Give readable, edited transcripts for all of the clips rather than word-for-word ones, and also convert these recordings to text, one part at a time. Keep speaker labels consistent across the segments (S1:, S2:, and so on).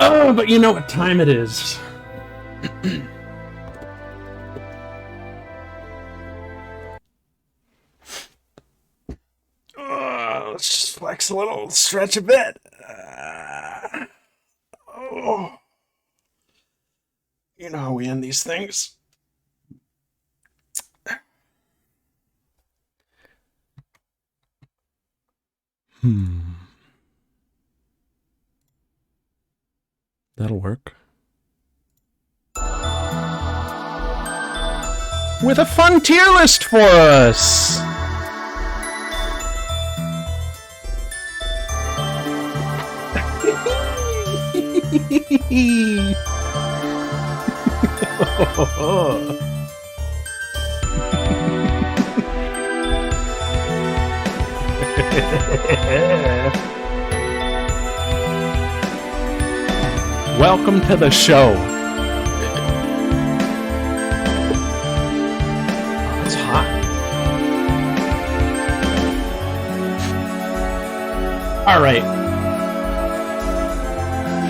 S1: Oh, but you know what time it is. Let's just flex a little, stretch a bit. Oh, you know how we end these things. That'll work. With a fun tier list for us! Welcome to the show. Oh, it's hot. All right.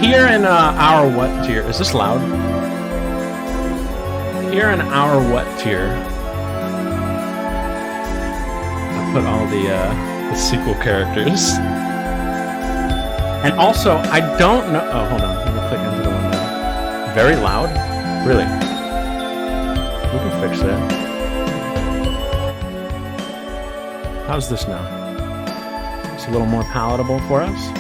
S1: Here in our what tier? Is this loud? Here in our what tier? I put all the sequel characters. And also, I don't know. Oh, hold on. Let me click into the window. Very loud? Really? We can fix that. How's this now? It's a little more palatable for us.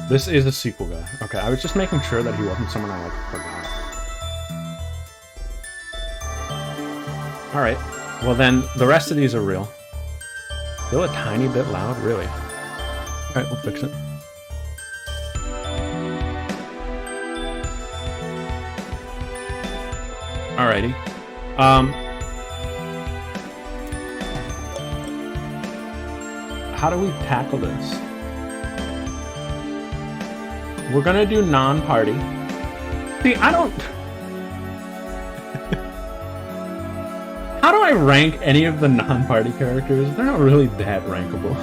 S1: This is a sequel guy. Okay, I was just making sure that he wasn't someone I, forgot. Alright. Well then, the rest of these are real. Still a tiny bit loud? Really? Alright, we'll fix it. Alrighty. How do we tackle this? We're gonna do non-party. See, I don't... How do I rank any of the non-party characters? They're not really that rankable.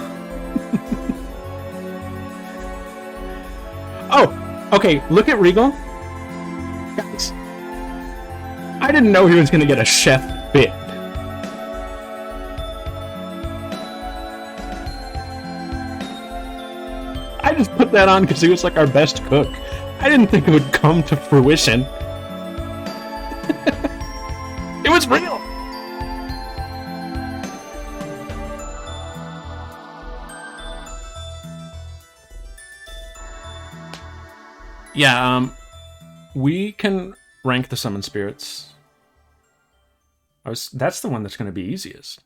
S1: Oh! Okay, look at Regal. Guys. I didn't know he was gonna get a chef bit. I just put that on because he was like our best cook. I didn't think it would come to fruition. It was real! Yeah, we can rank the summon spirits. That's the one that's going to be easiest.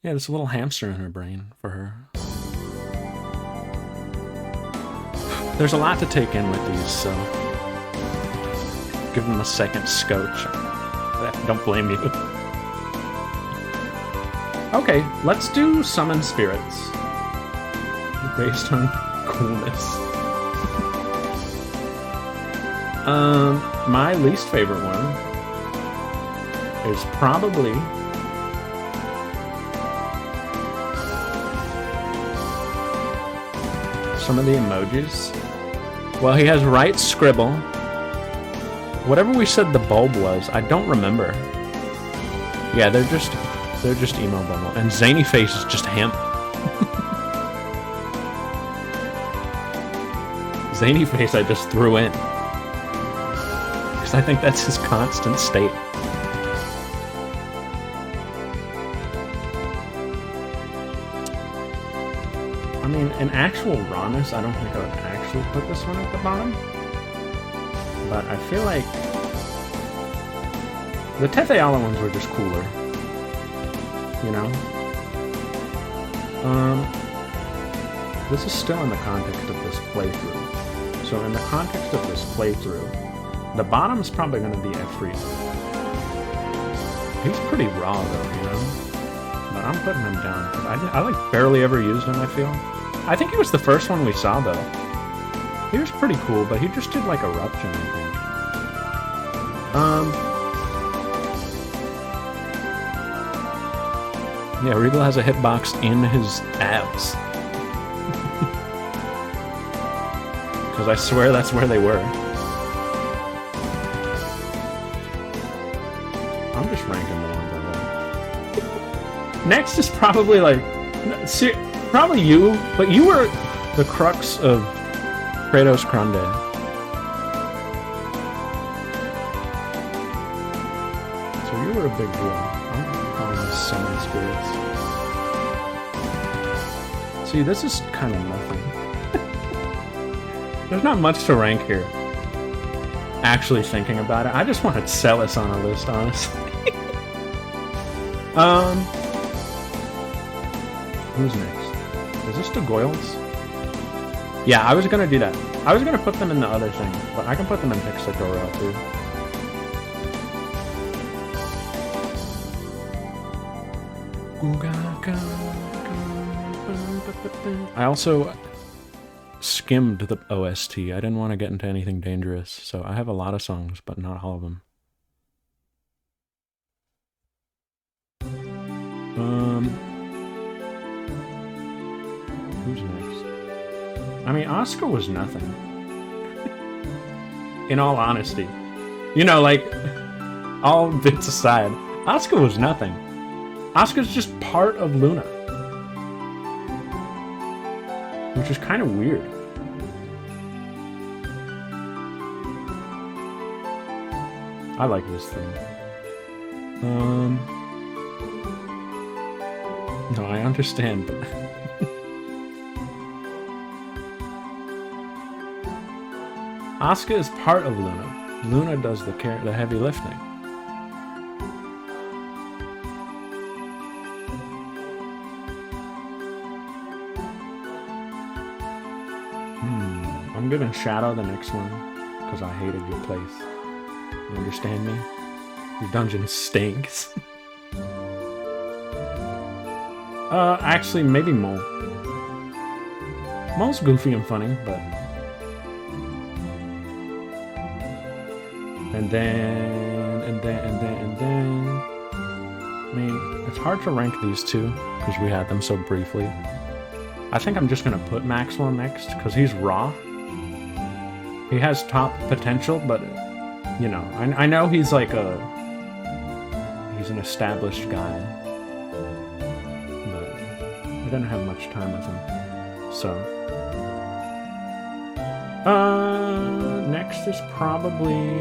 S1: Yeah, there's a little hamster in her brain for her. There's a lot to take in with these, so give them a second scotch. Don't blame you. Okay, let's do summon spirits based on coolness. My least favorite one is probably some of the emojis. Well, he has right scribble. Whatever we said the bulb was, I don't remember. Yeah, they're just emo bubble. And zany face is just him. Zany face I just threw in. Because I think that's his constant state. I mean, in actual rawness, I don't think I would actually put this one at the bottom. But I feel like the Tetheala ones were just cooler. You know? This is still in the context of this playthrough. So in the context of this playthrough, the bottom's probably going to be Efreet. He's pretty raw though, you know? But I'm putting him down. I like barely ever used him, I feel. I think he was the first one we saw though. He was pretty cool, but he just did like Eruption, I think. Yeah, Regal has a hitbox in his abs. Because I swear that's where they were. I'm just ranking the ones I like. Next is probably like... probably you, but you were the crux of Kratos Grande. So you were a big deal. I'm calling this Summon Spirits. See, this is kind of nothing. There's not much to rank here. Actually thinking about it, I just wanted Celis on a list, honestly. Who's next? Is this the Goyles? Yeah, I was gonna do that. I was gonna put them in the other thing, but I can put them in Pixatorial too. I also skimmed the OST. I didn't want to get into anything dangerous, so I have a lot of songs, but not all of them. Who's next? I mean, Asuka was nothing. In all honesty. You know, like, all bits aside, Asuka was nothing. Asuka's just part of Luna. Which is kind of weird. I like this thing. No, I understand, but... Asuka is part of Luna. Luna does the heavy lifting. I'm gonna shadow the next one because I hated your place. You understand me? Your dungeon stinks. Actually, maybe Mole. Mole's goofy and funny, but... And then... I mean, it's hard to rank these two, because we had them so briefly. I think I'm just gonna put Maxwell next, because he's raw. He has top potential, but, you know, I know he's like he's an established guy. But I didn't have much time with him. So. Next is probably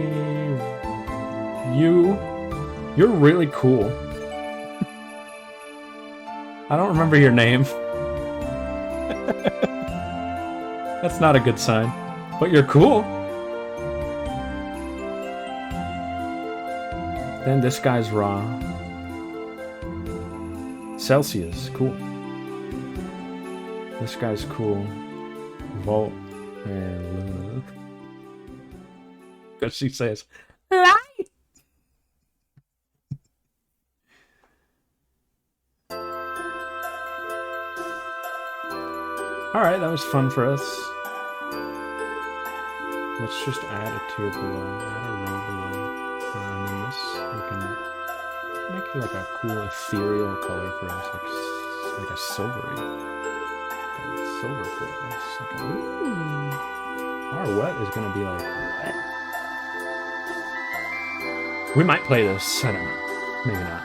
S1: you. You're really cool. I don't remember your name. That's not a good sign. But you're cool. Then this guy's raw. Celsius, cool. This guy's cool. Volt and because she says light. Alright, that was fun for us. Let's just add a tier below, add a row below, and then this, we can make it like a cool ethereal color for us, like a silvery, silver for us. Like a, ooh. Our wet is gonna be like wet. We might play this, I don't know, maybe not,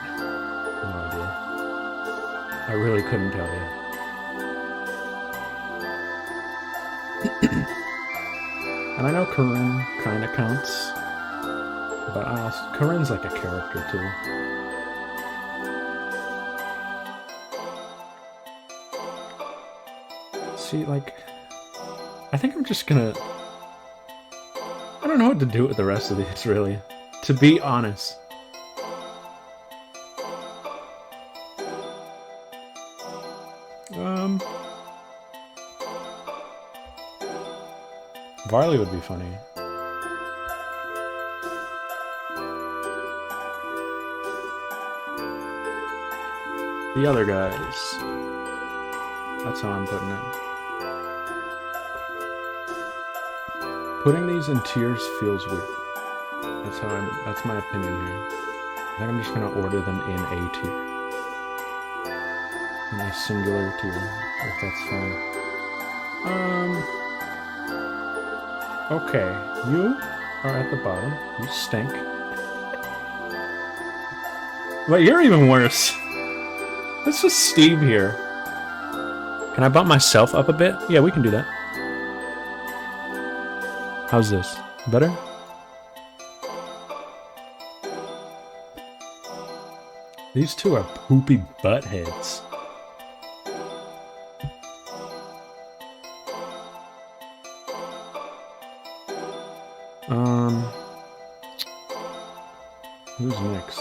S1: no idea. I really couldn't tell you. And I know Corinne kind of counts, but Corinne's like a character too. See, like, I think I'm just gonna... I don't know what to do with the rest of these, really. To be honest. Varley would be funny. The other guys. That's how I'm putting it. Putting these in tiers feels weird. That's my opinion here. I think I'm just gonna order them in A tier. in a singular tier, if that's fine. Okay, you are at the bottom. You stink. But you're even worse. This is Steve here. Can I bump myself up a bit? Yeah, we can do that. How's this? Better? These two are poopy buttheads. Who's next?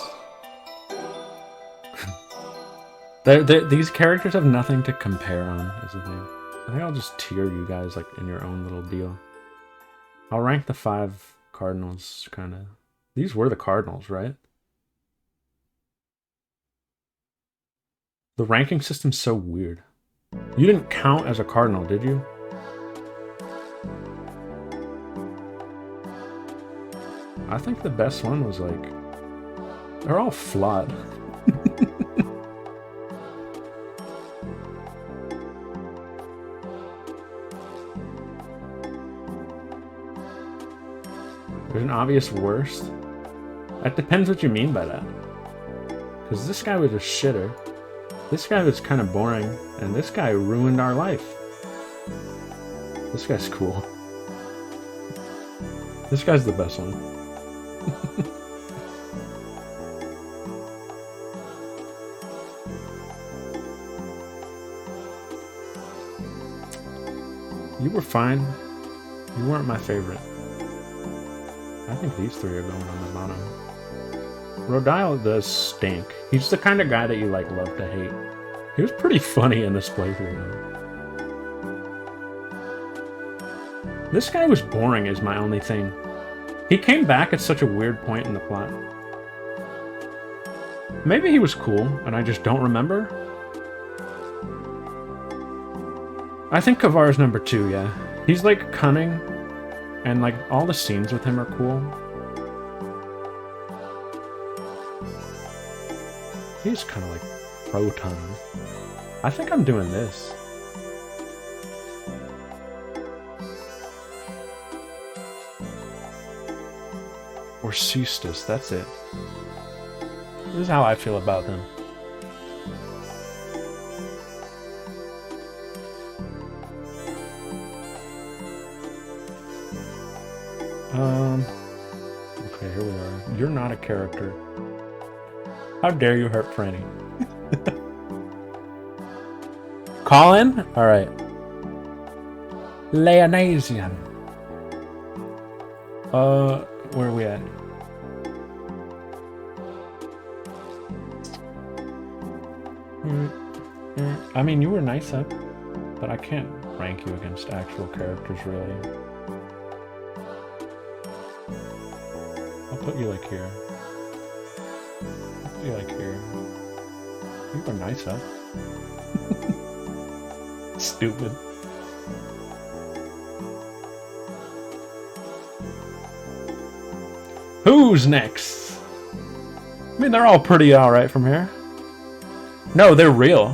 S1: These characters have nothing to compare on, is the thing. I think I'll just tier you guys like in your own little deal. I'll rank the 5 Cardinals, kind of. These were the Cardinals, right? The ranking system's so weird. You didn't count as a Cardinal, did you? I think the best one was like... They're all flawed. There's an obvious worst. That depends what you mean by that. Because this guy was a shitter. This guy was kind of boring. And this guy ruined our life. This guy's cool. This guy's the best one. You were fine. You weren't my favorite. I think these 3 are going on the bottom. Rodile does stink. He's the kind of guy that you like love to hate. He was pretty funny in this playthrough though. This guy was boring is my only thing. He came back at such a weird point in the plot. Maybe he was cool and I just don't remember. I think Kavar's number 2, yeah. He's like cunning, and like all the scenes with him are cool. He's kind of like Proton. I think I'm doing this. Or Ceastus, that's it. This is how I feel about them. Okay, here we are. You're not a character. How dare you hurt Franny? Colin? Alright. Leonasian. Where are we at? I mean, you were nice up, but I can't rank you against actual characters, really. I'll put you like here. I'll put you like here. You were nice up. Stupid. Who's next? I mean, they're all pretty alright from here. No, they're real.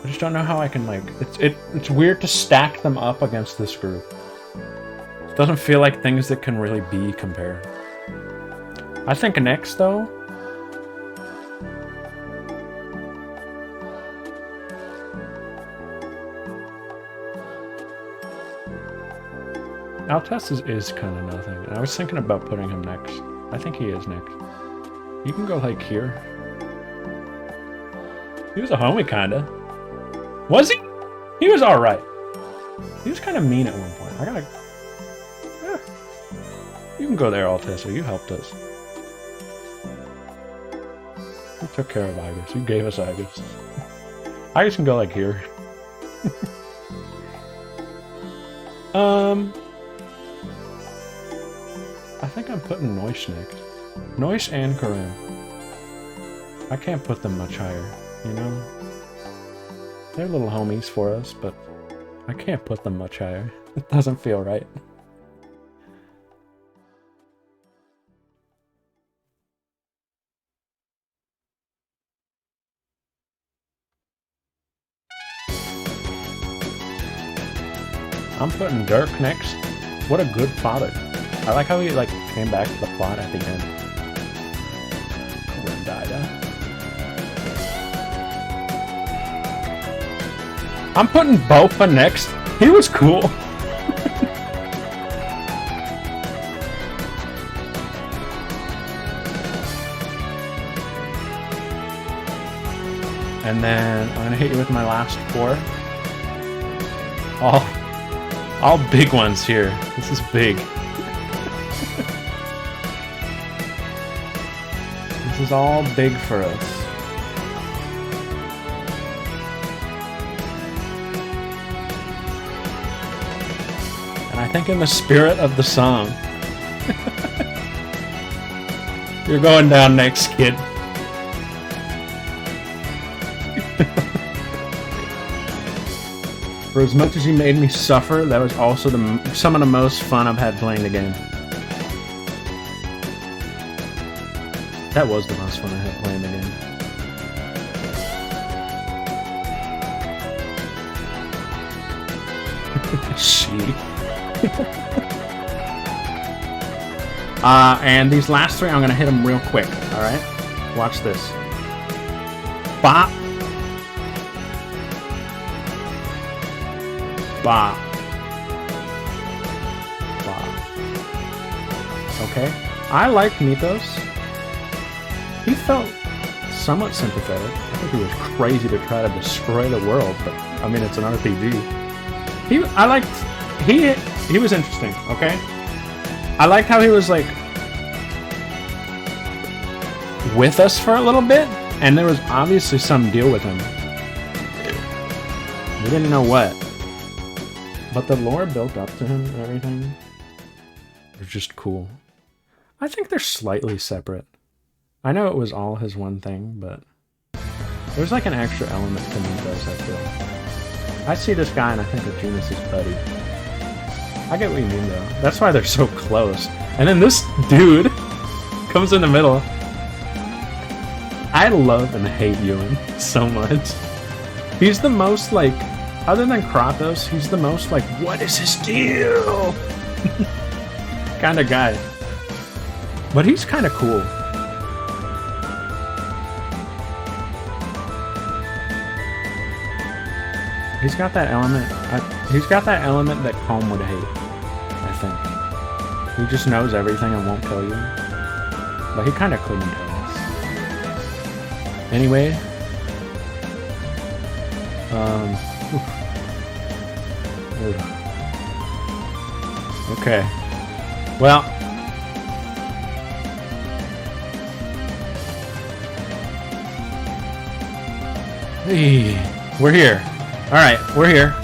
S1: I just don't know how I can, like... It's weird to stack them up against this group. It doesn't feel like things that can really be compared. I think next, though... Altess is kind of nothing. And I was thinking about putting him next. I think he is next. You can go, like, here. He was a homie, kinda. Was he? He was alright. He was kind of mean at one point. I gotta... You can go there, Altessa. You helped us. You took care of Agus. You gave us Agus. Agus can go, like, here. I think I'm putting Noish next. Noish and Karim. I can't put them much higher, you know? They're little homies for us, but I can't put them much higher. It doesn't feel right. I'm putting Dirk next. What a good father. I like how he like came back to the plot at the end. I'm putting Bofa next. He was cool. And then I'm gonna hit you with my last 4. All big ones here. This is big. This is all big for us. And I think in the spirit of the song, you're going down next, kid. For as much as you made me suffer, that was also some of the most fun I've had playing the game. That was the most fun I had playing the game. She. And these last 3, I'm gonna hit them real quick. All right, watch this. Bop. Bop. Bop. Okay. I liked Mythos. He felt somewhat sympathetic. I think he was crazy to try to destroy the world, but I mean it's an RPG. He was interesting, okay? I liked how he was like with us for a little bit, and there was obviously some deal with him. We didn't know what. But the lore built up to him and everything. They're just cool. I think they're slightly separate. I know it was all his one thing, but there's like an extra element to Mythos, I feel. I see this guy and I think of Genus's buddy. I get what you mean though. That's why they're so close. And then this dude comes in the middle. I love and hate Ewan so much. He's the most like, other than Kratos, he's the most like, what is his deal? kind of guy. But he's kind of cool. He's got that element. He's got that element that Calm would hate, I think. He just knows everything and won't tell you. But he kind of couldn't tell us. Anyway. Okay. Well. Hey, we're here. Alright, we're here.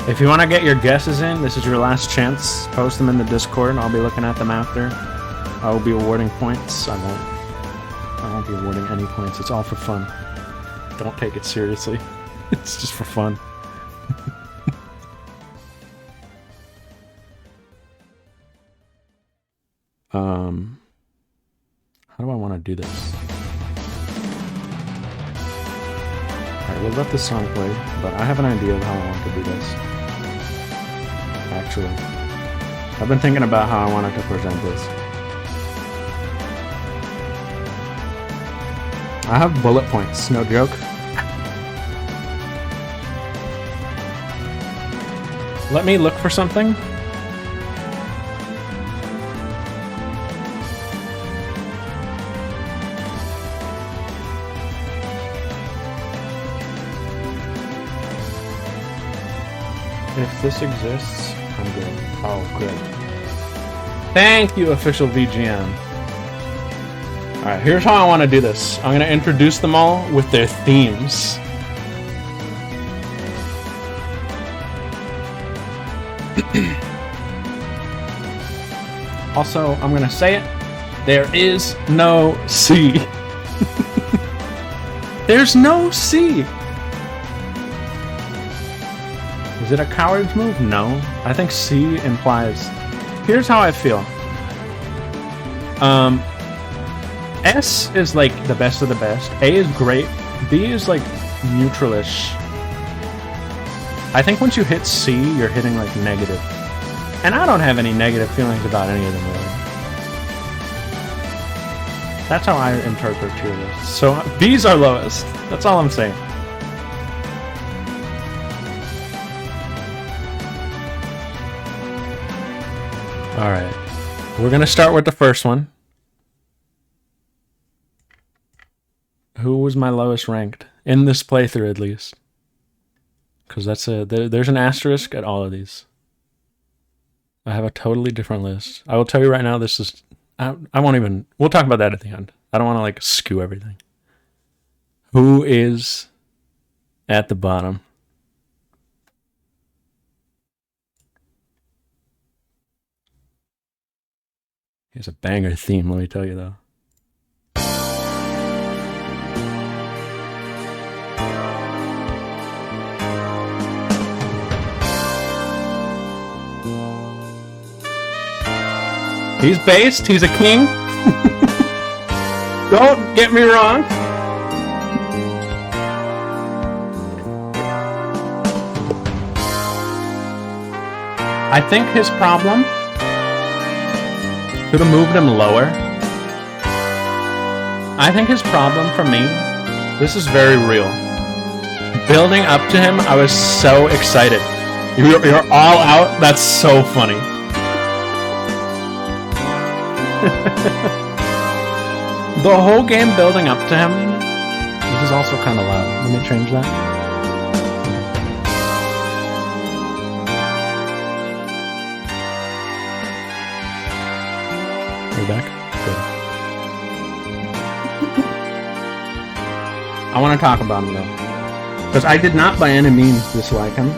S1: If you want to get your guesses in, this is your last chance. Post them in the Discord and I'll be looking at them after. I will be awarding points. I won't be awarding any points. It's all for fun. Don't take it seriously. It's just for fun. How do I want to do this? Alright, we'll let this song play, but I have an idea of how I want to do this. Actually. I've been thinking about how I wanted to present this. I have bullet points, no joke. Let me look for something. If this exists, I'm good. Oh, good. Thank you, official VGM. Alright, here's how I want to do this. I'm going to introduce them all with their themes. Also, I'm going to say it. There is no C. There's no C. Is it a coward's move? No. I think C implies... Here's how I feel. S is like the best of the best. A is great. B is like neutralish. I think once you hit C, you're hitting like negative. And I don't have any negative feelings about any of them really. That's how I interpret tier lists. So B's are lowest. That's all I'm saying. Alright. We're gonna start with the first one. Who was my lowest ranked? In this playthrough at least. Because there's an asterisk at all of these. I have a totally different list. I will tell you right now, this is... I won't even... We'll talk about that at the end. I don't want to, like, skew everything. Who is at the bottom? Here's a banger theme, let me tell you, though. He's based, he's a king. Don't get me wrong. I think his problem could have moved him lower. I think his problem for me, this is very real. Building up to him, I was so excited. You're all out? That's so funny. The whole game building up to him. This is also kind of loud. Let me change that. We're back? Good. I want to talk about him though. Because I did not by any means dislike him.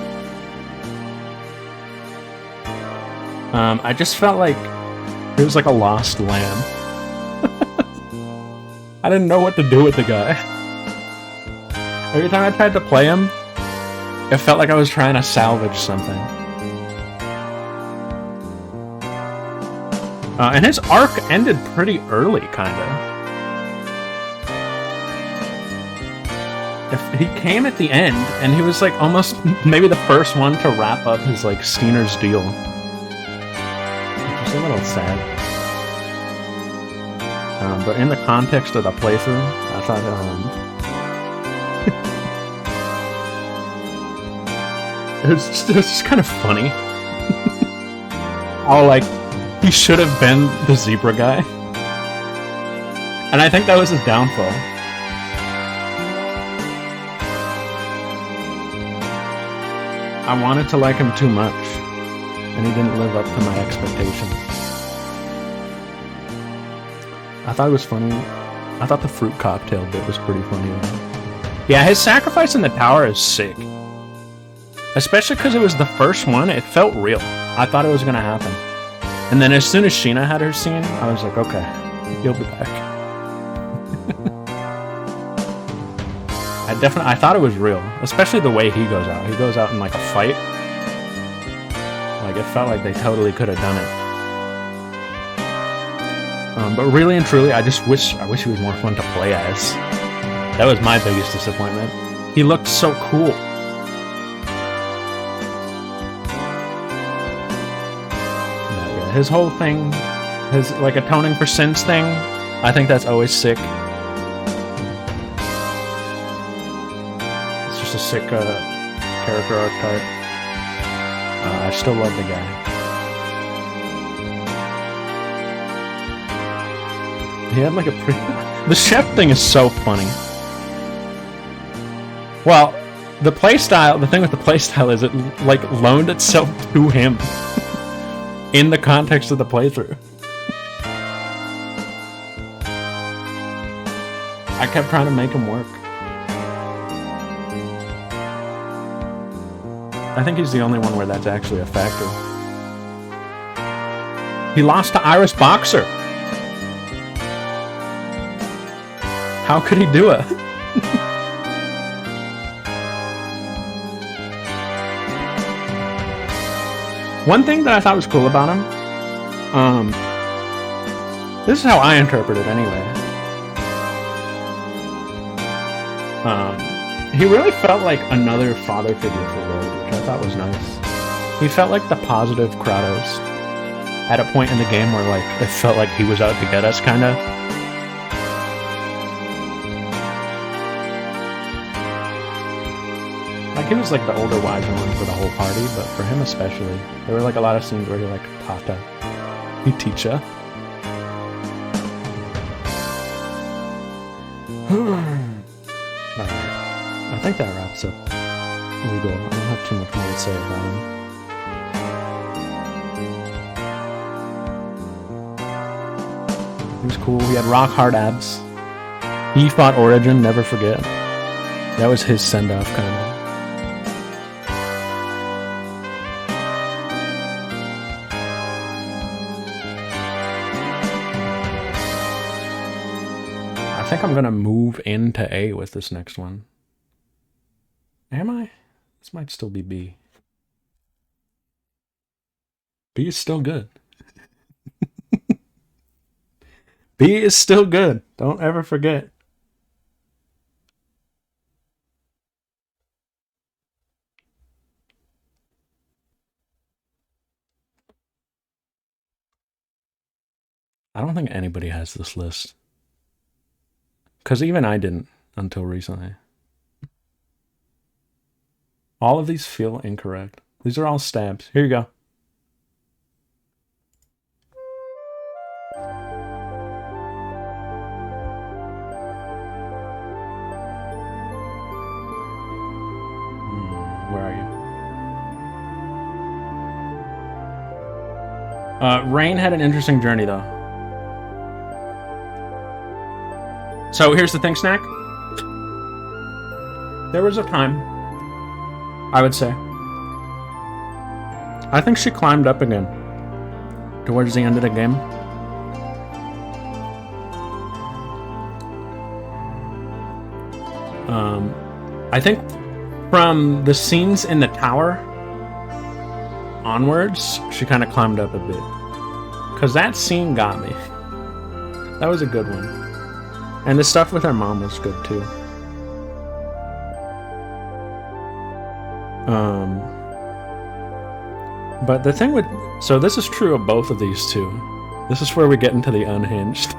S1: I just felt like he was like a lost lamb. I didn't know what to do with the guy. Every time I tried to play him, it felt like I was trying to salvage something. And his arc ended pretty early, kinda. If he came at the end, and he was like almost maybe the first one to wrap up his like Steiner's deal. Which is a little sad. But in the context of the playthrough, I thought it was just kind of funny. How like he should have been the zebra guy, and I think that was his downfall. I wanted to like him too much, and he didn't live up to my expectations. I thought it was funny. I thought the fruit cocktail bit was pretty funny. Yeah, his sacrifice in the tower is sick. Especially because it was the first one, it felt real. I thought it was going to happen. And then as soon as Sheena had her scene, I was like, okay, he'll be back. I thought it was real. Especially the way he goes out. He goes out in like a fight. Like it felt like they totally could have done it. But really and truly, I wish he was more fun to play as. That was my biggest disappointment. He looked so cool. Yeah, his whole thing, his like atoning for sins thing, I think that's always sick. It's just a sick character archetype. I still love the guy. He had like a pretty... The chef thing is so funny. Well, the thing with the playstyle is it like loaned itself to him in the context of the playthrough. I kept trying to make him work. I think he's the only one where that's actually a factor. He lost to Iris Boxer. How could he do it? One thing that I thought was cool about him, this is how I interpret it anyway. He really felt like another father figure for Lloyd, which I thought was nice. He felt like the positive Kratos at a point in the game where like it felt like he was out to get us, kind of. Like he was like the older, wiser one for the whole party, but for him especially, there were like a lot of scenes where he like Tata, he teacher. I think that wraps up Regal. I don't have too much more to say about him. He was cool. He had rock hard abs. He fought Origin, never forget. That was his send off, kind of. I think I'm gonna move into A with this next one. Am I? This might still be B. B is still good. B is still good. Don't ever forget. I don't think anybody has this list. Because even I didn't until recently. All of these feel incorrect. These are all stabs. Here you go. Where are you? Rain had an interesting journey, though. So here's the thing, Snack. There was a time, I would say, I think she climbed up again towards the end of the game. I think from the scenes in the tower onwards, she kind of climbed up a bit. Because that scene got me. That was a good one. And the stuff with her mom was good too. But the thing with... So this is true of both of these two. This is where we get into the unhinged.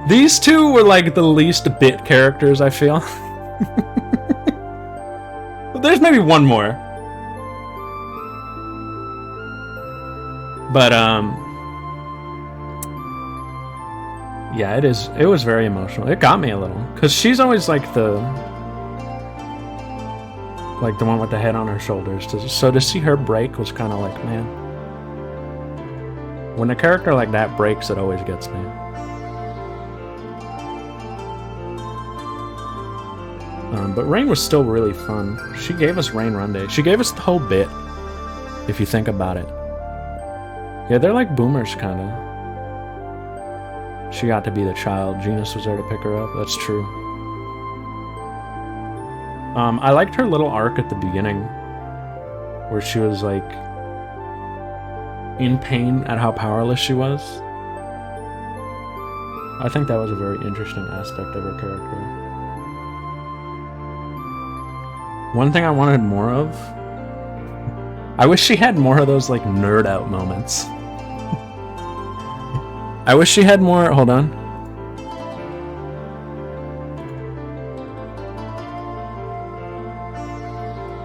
S1: These two were like the least bit characters, I feel. There's maybe one more. But, yeah, it was very emotional. It got me a little. Because she's always like the one with the head on her shoulders. So to see her break was kind of like, man. When a character like that breaks, it always gets me. But Rain was still really fun. She gave us Rain Run Day. She gave us the whole bit, if you think about it. Yeah, they're like boomers, kind of. She got to be the child. Genus was there to pick her up. That's true. I liked her little arc at the beginning, where she was like in pain at how powerless she was. I think that was a very interesting aspect of her character. One thing I wanted more of, I wish she had more of those like nerd out moments. I wish she had more. Hold on.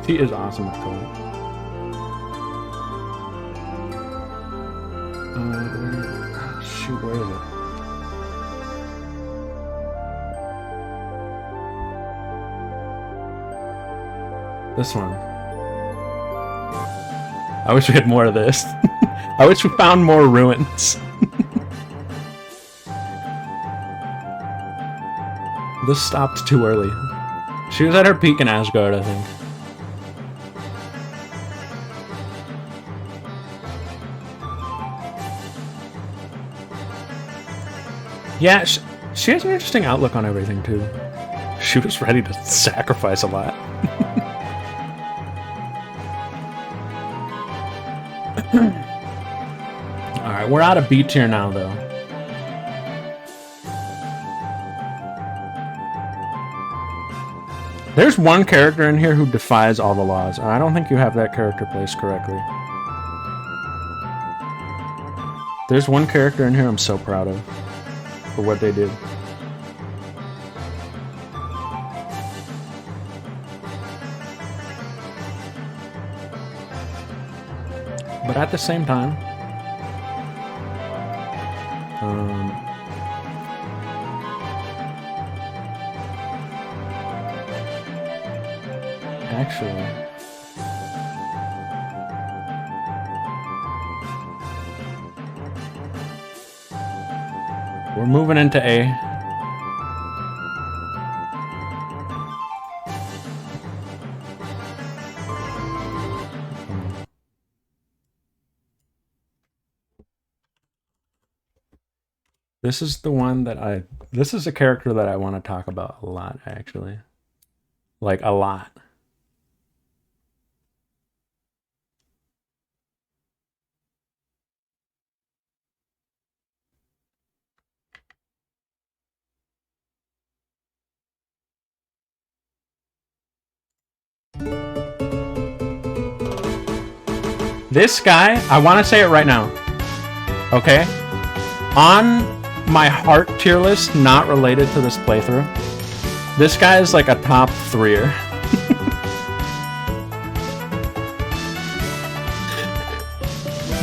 S1: She is awesome with color. Shoot, where is it? This one. I wish we had more of this. I wish we found more ruins. This stopped too early. She was at her peak in Asgard, I think. Yeah, she has an interesting outlook on everything, too. She was ready to sacrifice a lot. Alright, we're out of B tier now, though. There's one character in here who defies all the laws, and I don't think you have that character placed correctly. There's one character in here I'm so proud of for what they did. But at the same time, actually, we're moving into A. This is the one that this is a character that I want to talk about a lot, actually. Like, a lot. This guy, I want to say it right now. Okay? On my heart tier list, not related to this playthrough, this guy is like a top 3er.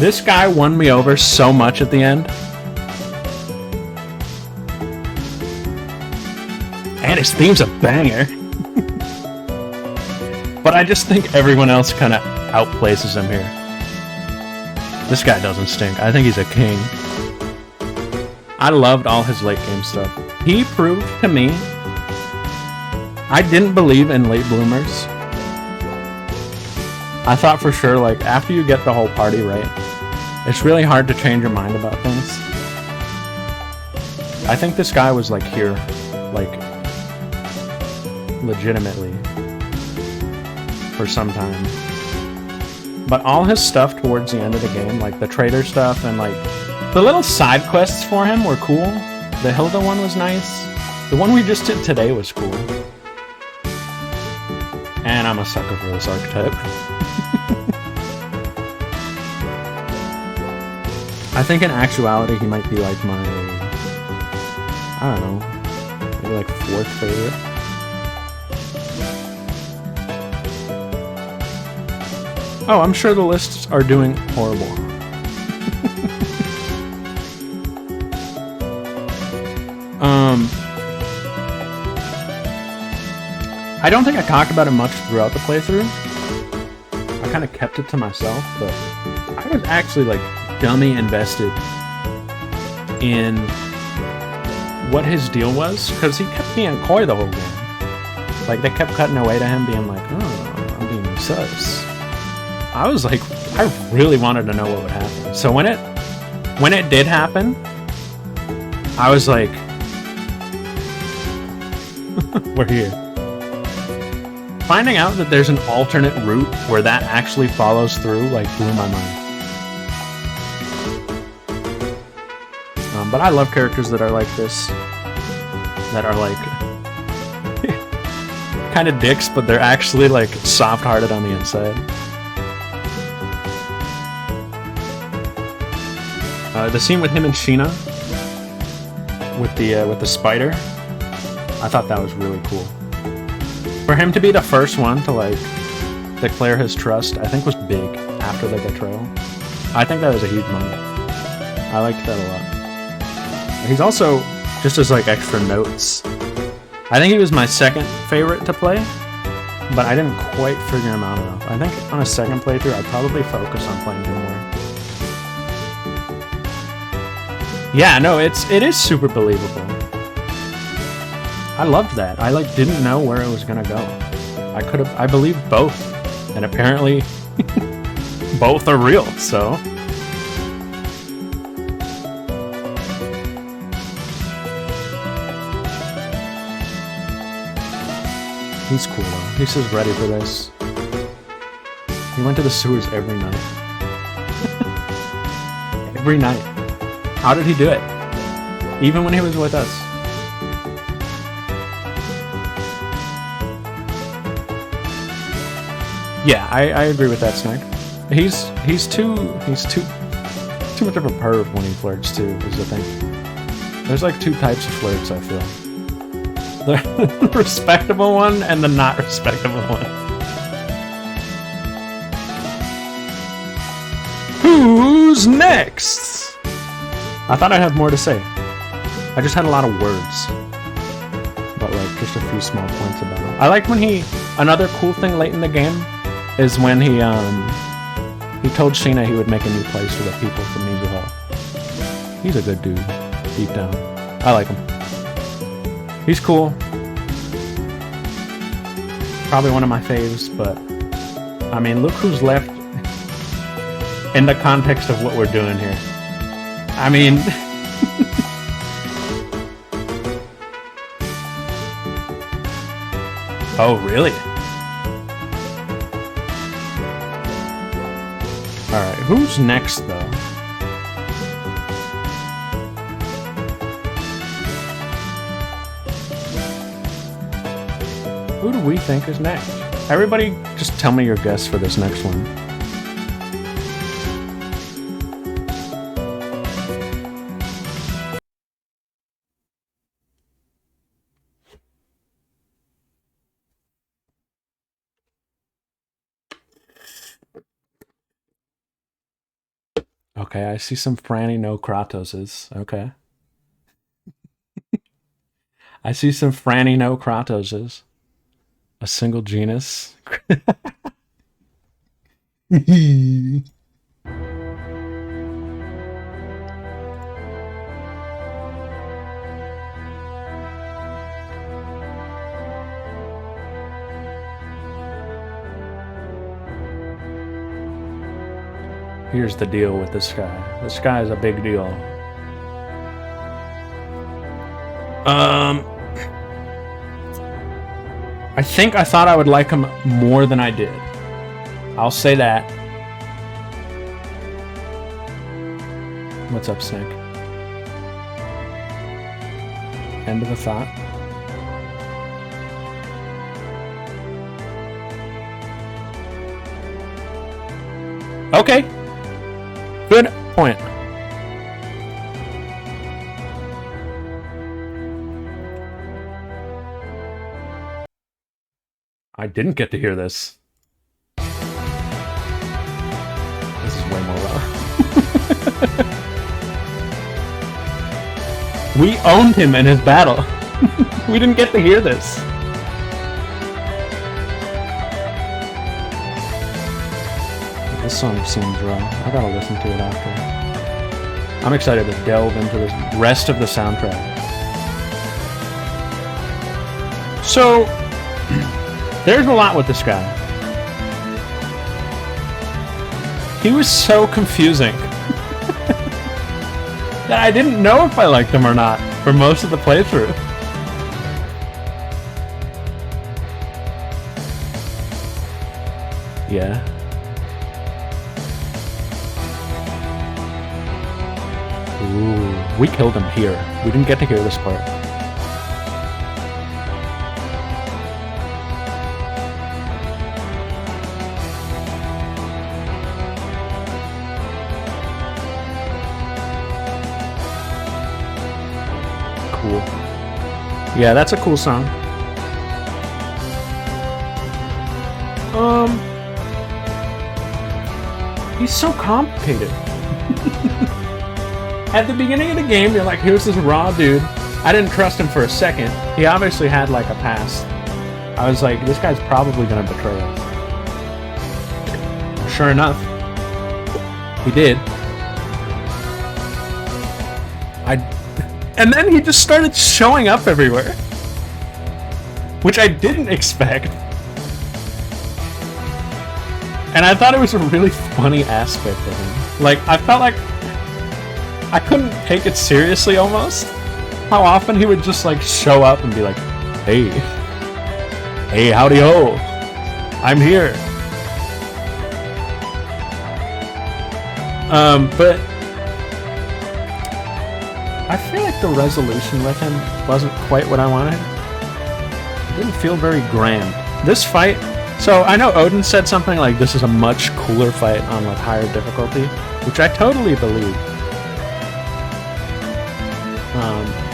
S1: This guy won me over so much at the end. And his theme's a banger. But I just think everyone else kind of outplaces him here. This guy doesn't stink. I think he's a king. I loved all his late game stuff. He proved to me I didn't believe in late bloomers. I thought for sure, like, after you get the whole party right, it's really hard to change your mind about things. I think this guy was, like, here, like, legitimately, for some time. But all his stuff towards the end of the game, like the trader stuff and, like, the little side quests for him were cool. The Hilda one was nice. The one we just did today was cool. And I'm a sucker for this archetype. I think in actuality he might be like my, I don't know, maybe like 4th favorite. Oh, I'm sure the lists are doing horrible. I don't think I talked about it much throughout the playthrough. I kind of kept it to myself, but I was actually like dummy invested in what his deal was, because he kept being coy the whole game. Like, they kept cutting away to him being like, oh, I'm being sus. I was like, I really wanted to know what would happen. So when it did happen, I was like, we're here. Finding out that there's an alternate route where that actually follows through, like, blew my mind. But I love characters that are like this. That are, like, kind of dicks, but they're actually, like, soft-hearted on the inside. The scene with him and Sheena, with the spider, I thought that was really cool. For him to be the first one to, like, declare his trust, I think was big after the betrayal. I think that was a huge moment. I liked that a lot. He's also, just as, like, extra notes, I think he was my second favorite to play, but I didn't quite figure him out enough. I think on a second playthrough, I'd probably focus on playing him more. Yeah, no, it is super believable. I loved that. I, like, didn't know where it was gonna go. I believed both, and apparently both are real, so. He's cool though. He's just ready for this. He went to the sewers every night. Every night. How did he do it? Even when he was with us. Yeah, I agree with that, Snake. He's too much of a perv when he flirts too, is the thing. There's like two types of flirts, I feel. The respectable one and the not respectable one. Who's next? I thought I'd have more to say. I just had a lot of words. But like just a few small points about it. I like when another cool thing late in the game is when he told Sheena he would make a new place for the people from Ninja Hall. He's a good dude, deep down. I like him. He's cool. Probably one of my faves, but I mean, look who's left in the context of what we're doing here. I mean, oh, really? Alright, who's next, though? Who do we think is next? Everybody, just tell me your guess for this next one. Okay, I see some Franny no Kratoses. Okay. I see some Franny no Kratoses. A single genus. Here's the deal with this guy. This guy is a big deal. I think I thought I would like him more than I did. I'll say that. What's up, Snake? End of the thought. Okay. Good point. I didn't get to hear this. This is way more loud. We owned him in his battle. We didn't get to hear this. This song seems raw. I gotta listen to it after. I'm excited to delve into the rest of the soundtrack. So, there's a lot with this guy. He was so confusing that I didn't know if I liked him or not for most of the playthrough. Yeah. Ooh, we killed him here. We didn't get to hear this part. Cool. Yeah, that's a cool song. He's so complicated. At the beginning of the game, you're like, here's this raw dude. I didn't trust him for a second. He obviously had like a past. I was like, this guy's probably gonna betray us. Sure enough, he did. And then he just started showing up everywhere, which I didn't expect. And I thought it was a really funny aspect of him. Like, I felt like I couldn't take it seriously almost. How often he would just like show up and be like, hey, howdy ho, I'm here. But I feel like the resolution with him wasn't quite what I wanted. It didn't feel very grand. This fight So I know Odin said something like this is a much cooler fight on like higher difficulty, which I totally believe.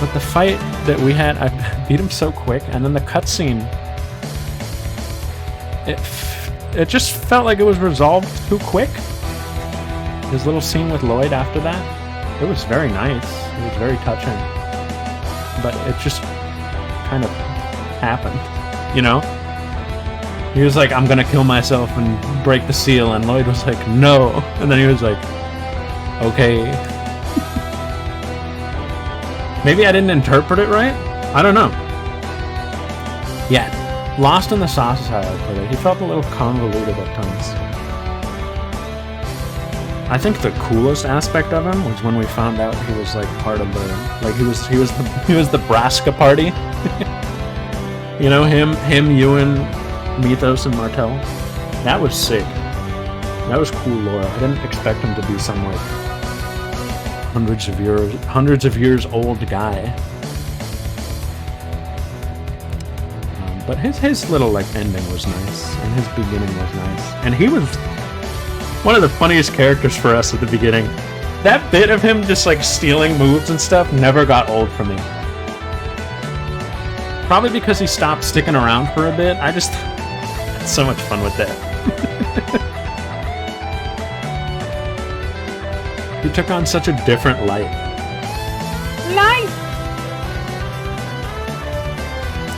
S1: But the fight that we had, I beat him so quick, and then the cutscene, it just felt like it was resolved too quick. His little scene with Lloyd after that, it was very nice. It was very touching. But it just kind of happened, you know? He was like, I'm gonna kill myself and break the seal, and Lloyd was like, no. And then he was like, okay. Maybe I didn't interpret it right? I don't know. Yeah, lost in the sauce is how I put it. He felt a little convoluted at times. I think the coolest aspect of him was when we found out he was like part of the, like he was the Braska party. You know, him, Ewan, Mythos, and Martel. That was sick. That was cool lore. I didn't expect him to be some like hundreds of years old guy. But his little like ending was nice, and his beginning was nice, and he was one of the funniest characters for us at the beginning. That bit of him just like stealing moves and stuff never got old for me. Probably because he stopped sticking around for a bit. I just had so much fun with that. He took on such a different light.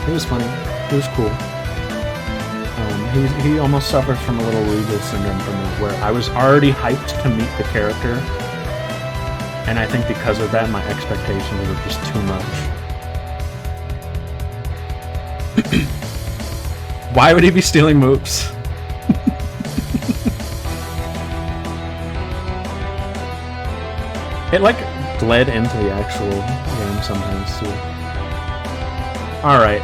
S1: It was funny. It was cool. He almost suffers from a little Regal syndrome for me, where I was already hyped to meet the character, and I think because of that, my expectations were just too much. Why would he be stealing moves? It like bled into the actual game sometimes too. Alright.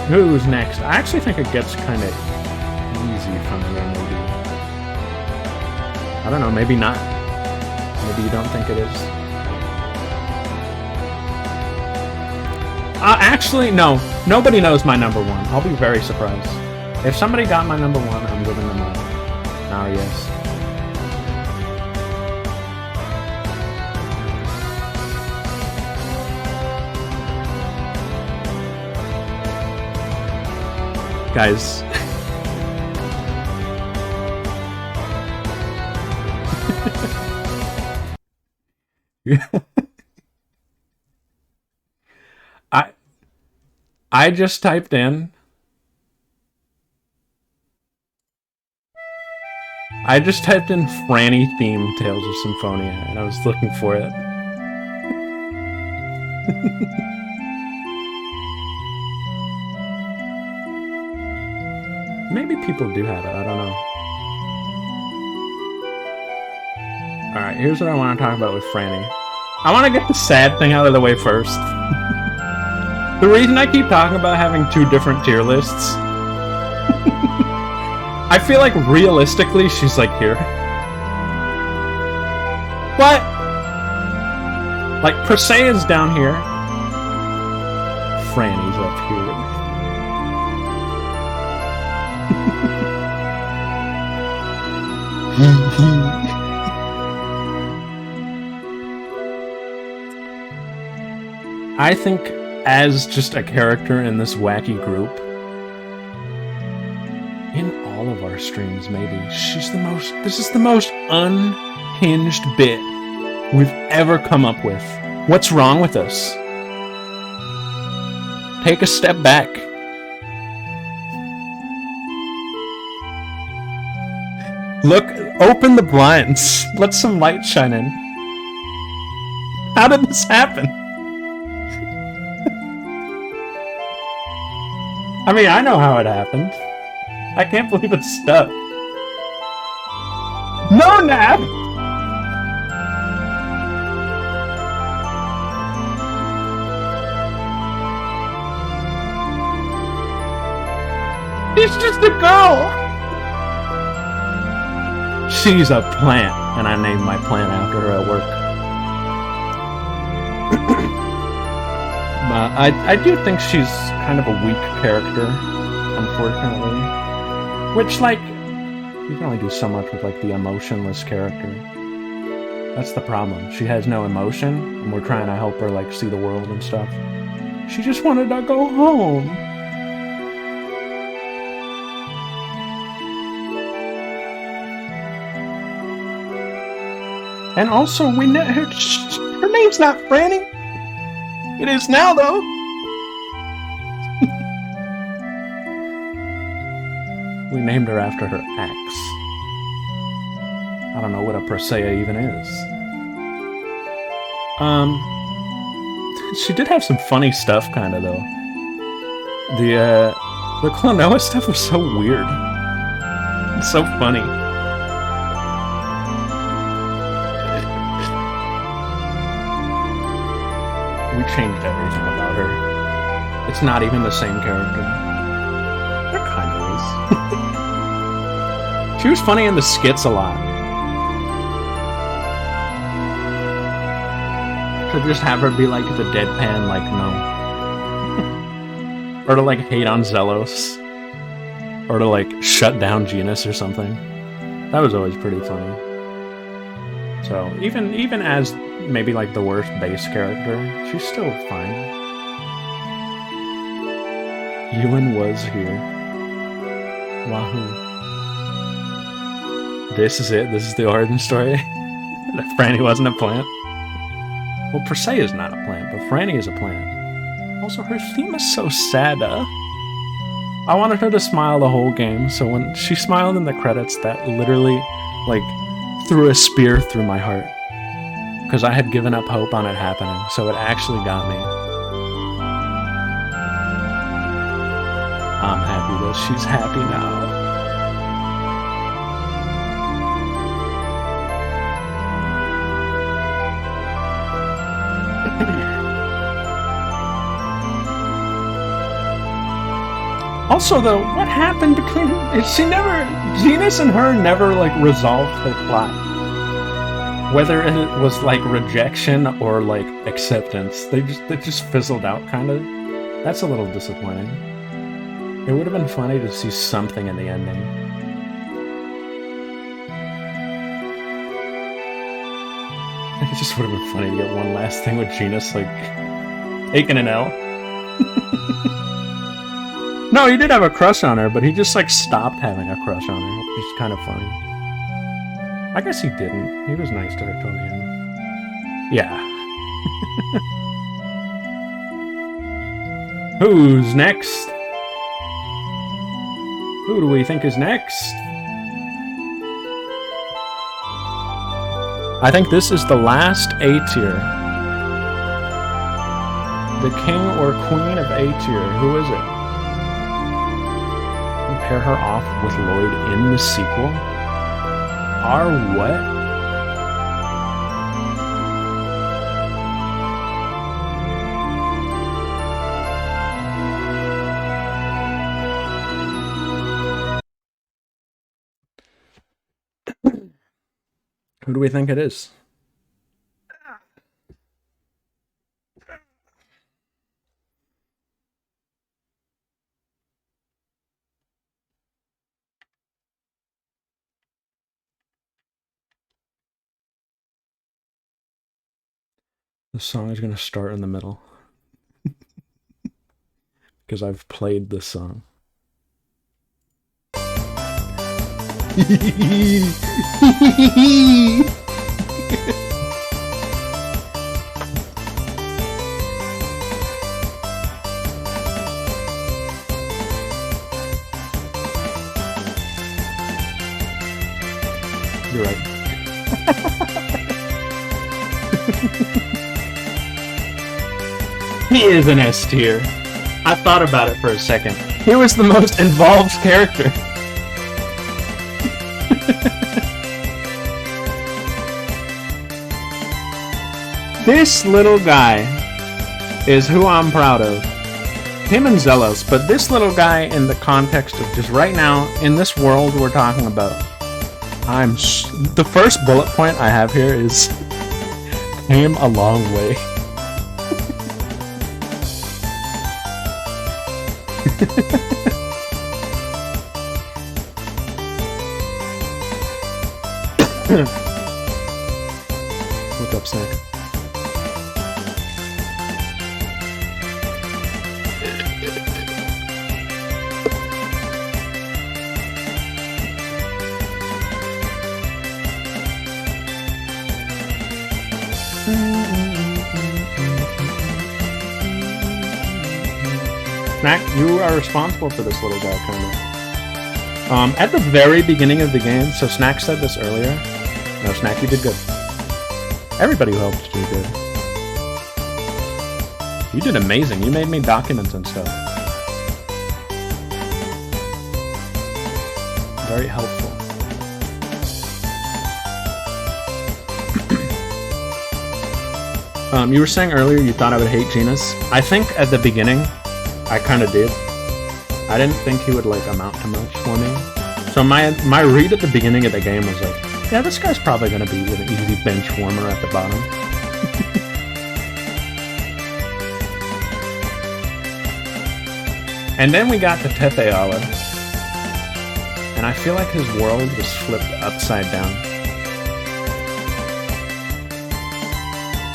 S1: Who's next? I actually think it gets kind of easy from here, maybe. I don't know, maybe not. Maybe you don't think it is. Actually, no. Nobody knows my number one. I'll be very surprised. If somebody got my number one, I'm giving them a yes. Guys. I just typed in Franny theme Tales of Symphonia, and I was looking for it. Maybe people do have it, I don't know. Alright, here's what I want to talk about with Franny. I want to get the sad thing out of the way first. The reason I keep talking about having two different tier lists, I feel like realistically she's like here. What? Like Persei is down here. Franny's up here. I think as just a character in this wacky group, in all of our streams maybe, this is the most unhinged bit we've ever come up with. What's wrong with us? Take a step back. Look, open the blinds. Let some light shine in. How did this happen? I mean, I know how it happened. I can't believe it's stuck. No, Nab! She's just a girl! She's a plant, and I named my plant after her at work. I do think she's kind of a weak character, unfortunately. Which, like, you can only do so much with, like, the emotionless character. That's the problem. She has no emotion, and we're trying to help her, like, see the world and stuff. She just wanted to go home. And also, her name's not Franny. It is now, though. We named her after her ex. I don't know what a Presea even is. She did have some funny stuff, kind of, though. The Klonoa stuff was so weird. It's so funny. We changed everything about her. It's not even the same character. It kind of is. She was funny in the skits a lot. To just have her be like the deadpan, like, no. Or to like hate on Zelos. Or to like shut down Genus or something. That was always pretty funny. So, even as maybe like the worst base character, she's still fine. Ewan was here. Wahoo. This is it? This is the origin story? That Franny wasn't a plant? Well, Persea is not a plant, but Franny is a plant. Also, her theme is so sad. I wanted her to smile the whole game, so when she smiled in the credits, that literally, like, threw a spear through my heart. Because I had given up hope on it happening, so it actually got me. I'm happy that she's happy now. Also, though, what happened between Genus and her never, like, resolved their plot. Whether it was, like, rejection or, like, acceptance. They just fizzled out, kind of. That's a little disappointing. It would have been funny to see something in the ending. It just would have been funny to get one last thing with Genus, like, taking an L. No, he did have a crush on her, but he just, like, stopped having a crush on her, which is kind of funny. I guess he didn't. He was nice to her toward the end. Yeah. Who's next? Who do we think is next? I think this is the last A tier. The king or queen of A tier. Who is it? Compare her off with Lloyd in the sequel? Our what? Who do we think it is? The song is going to start in the middle. Because I've played this song. You're right. He is an S tier. I thought about it for a second. He was the most involved character. This little guy is who I'm proud of. Him and Zelos, but this little guy in the context of just right now, in this world we're talking about, the first bullet point I have here is came a long way. What's up, Snack? Snack, you are responsible for this little guy, kind of. At the very beginning of the game, so Snack said this earlier. No, Snack, you did good. Everybody who helped did good. You did amazing. You made me documents and stuff. Very helpful. You were saying earlier you thought I would hate Genus. I think at the beginning, I kind of did. I didn't think he would like amount to much for me. So my read at the beginning of the game was like, yeah, this guy's probably going to be an easy bench warmer at the bottom. And then we got to Tepeala. And I feel like his world was flipped upside down.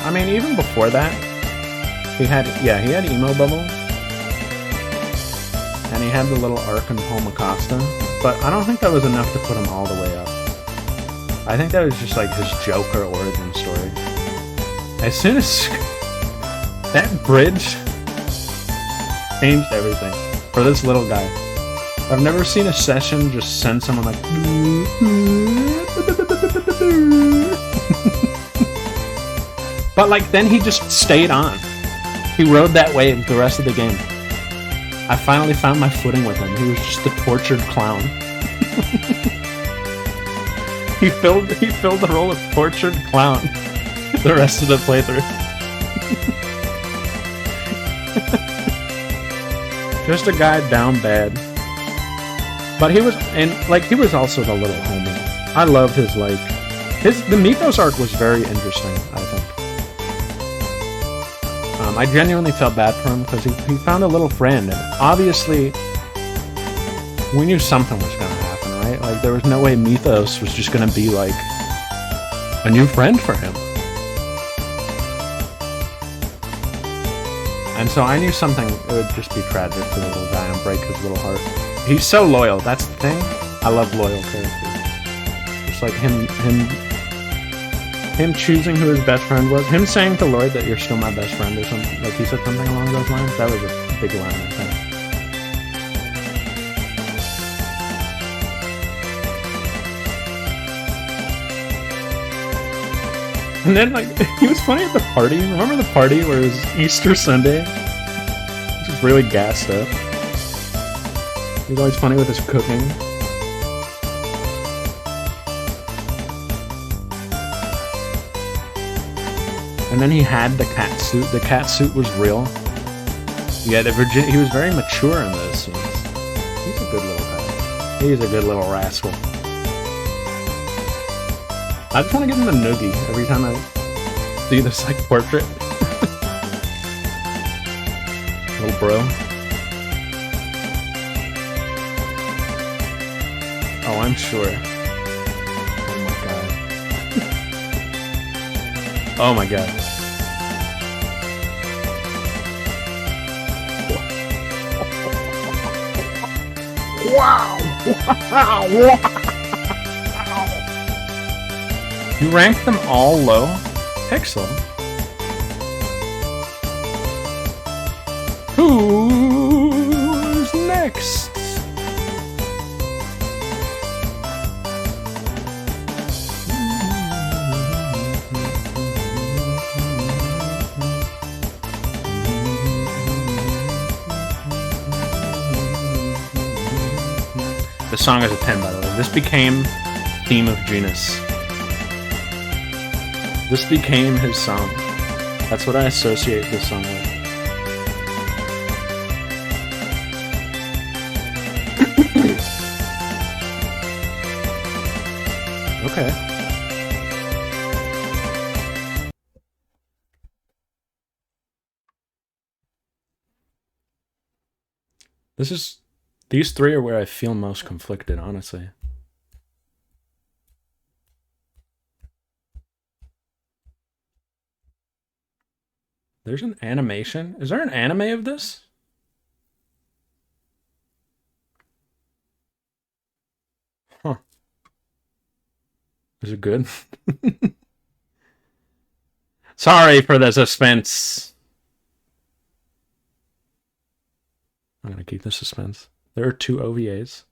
S1: I mean, even before that, he had Emo Bubble. And he had the little arc in Paul Acosta. But I don't think that was enough to put him all the way up. I think that was just like his Joker origin story. As soon as that bridge changed everything for this little guy. I've never seen a session just send someone like but like then he just stayed on. He rode that wave the rest of the game. I finally found my footing with him. He was just a tortured clown. He filled the role of tortured clown the rest of the playthrough. Just a guy down bad. But he was also the little homie. I loved his the Mythos arc was very interesting, I think. I genuinely felt bad for him because he found a little friend, and obviously we knew something was going to happen, right? Like there was no way Mythos was just going to be like a new friend for him. And so I knew something would just be tragic for the little guy and break his little heart. He's so loyal, that's the thing. I love loyal characters. Just like him choosing who his best friend was. Him saying to Lloyd that you're still my best friend or something. Like he said something along those lines. That was a big line, I think. And then, like, he was funny at the party. Remember the party where it was Easter Sunday? Just really gassed up. He's always funny with his cooking. And then he had the cat suit. The cat suit was real. Yeah, he was very mature in those scenes. He's a good little guy. He's a good little rascal. I just want to give him a noogie every time I see this like portrait. Little bro. Oh, I'm sure. Oh my god. Oh my god. Wow! Wow! You ranked them all low? Pixel. Who's next? The song is a 10, by the way. This became theme of Genus. This became his song. That's what I associate this song with. Okay. These three are where I feel most conflicted, honestly. There's an animation. Is there an anime of this? Huh. Is it good? Sorry for the suspense. I'm gonna keep the suspense. There are 2 OVAs.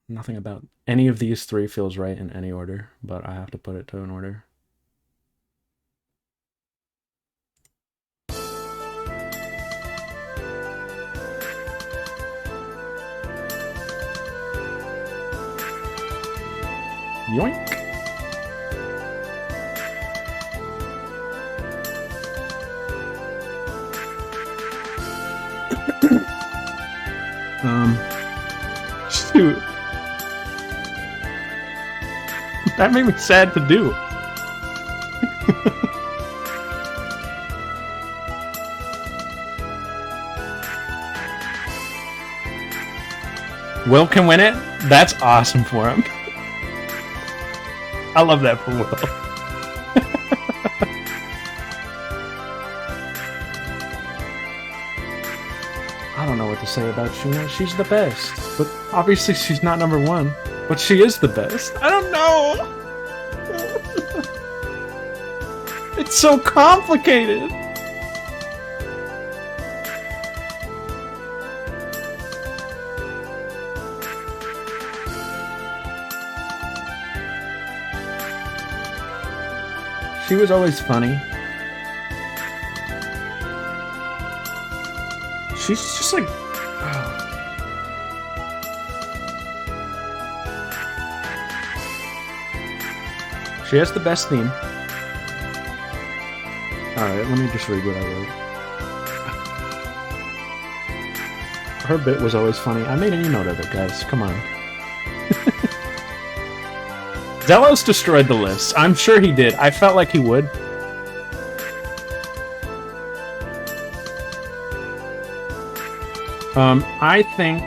S1: Nothing about any of these 3 feels right in any order, but I have to put it to an order. Yoink. Shoot. That made me sad to do. Will can win it? That's awesome for him. I love that for Will. I don't know what to say about Sheena. She's the best. But obviously she's not number 1. But she is the best. I don't know. It's so complicated. She was always funny. She's just like... Oh. She has the best theme. Alright, let me just read what I wrote. Her bit was always funny. I made any note of it, guys. Come on. Zelos destroyed the list. I'm sure he did. I felt like he would. I think...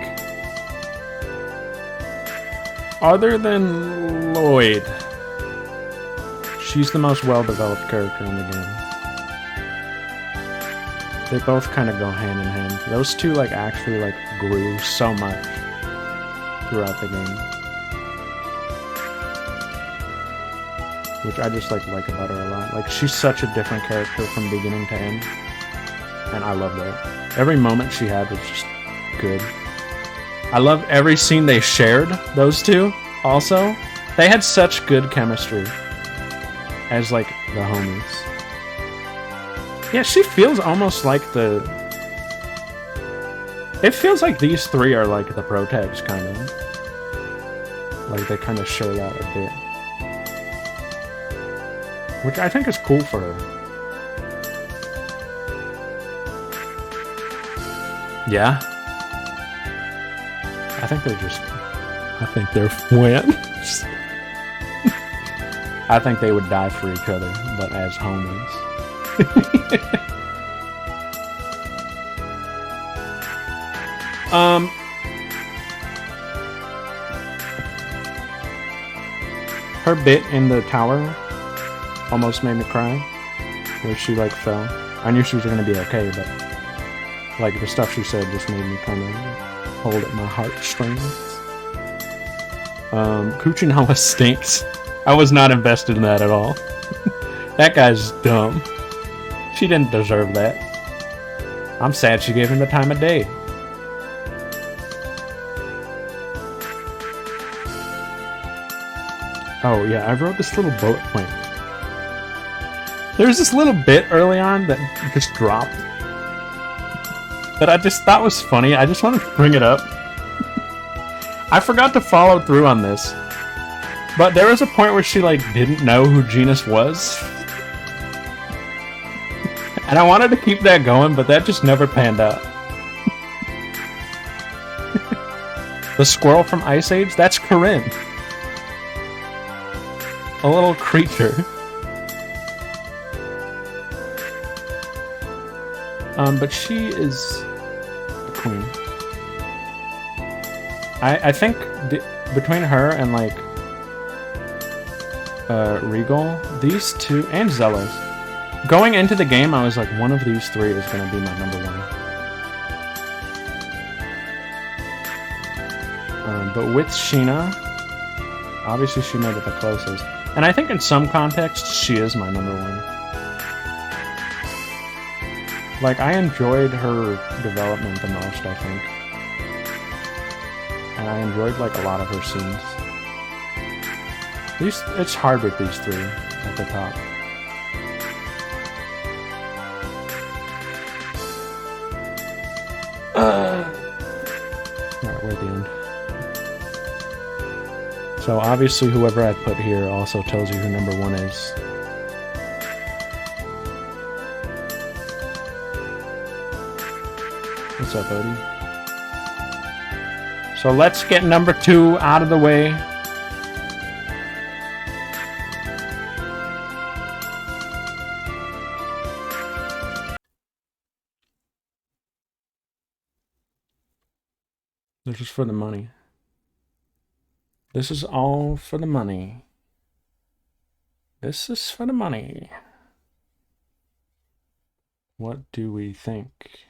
S1: Other than Lloyd, she's the most well-developed character in the game. They both kind of go hand in hand. Those two, like, actually, like, grew so much throughout the game. Which I just, like about her a lot. Like, she's such a different character from beginning to end. And I love that. Every moment she had was just good. I love every scene they shared, those two, also. They had such good chemistry as, like, the homies. Yeah, she feels almost like the... It feels like these 3 are, like, the pro-tags, kind of. Like, they kind of share that a bit. Which I think is cool for her. Yeah. I think they're just... I think they're friends. I think they would die for each other, but as homies. Her bit in the tower almost made me cry, where she like fell. I knew she was gonna be okay, but like the stuff she said just made me kind of hold at my heartstrings. Kuchinawa stinks. I was not invested in that at all. That guy's dumb. She didn't deserve that. I'm sad she gave him the time of day. Oh yeah, I wrote this little bullet point. There's this little bit early on that just dropped that I just thought was funny. I just wanted to bring it up. I forgot to follow through on this, but there was a point where she like didn't know who Genus was. And I wanted to keep that going, but that just never panned out. The squirrel from Ice Age? That's Corinne. A little creature. But she is the queen. I think between her and like Regal, these two, and Zealous, Going into the game, I was like, one of these three is going to be my number one. But with Sheena, obviously she made it the closest. And I think in some contexts, she is my number one. Like, I enjoyed her development the most, I think. And I enjoyed, like, a lot of her scenes. It's hard with these three at the top. Alright, we're at the end. So obviously whoever I put here also tells you who number one is. What's up, Odie? So let's get number two out of the way. This is for the money. This is all for the money. This is for the money. What do we think?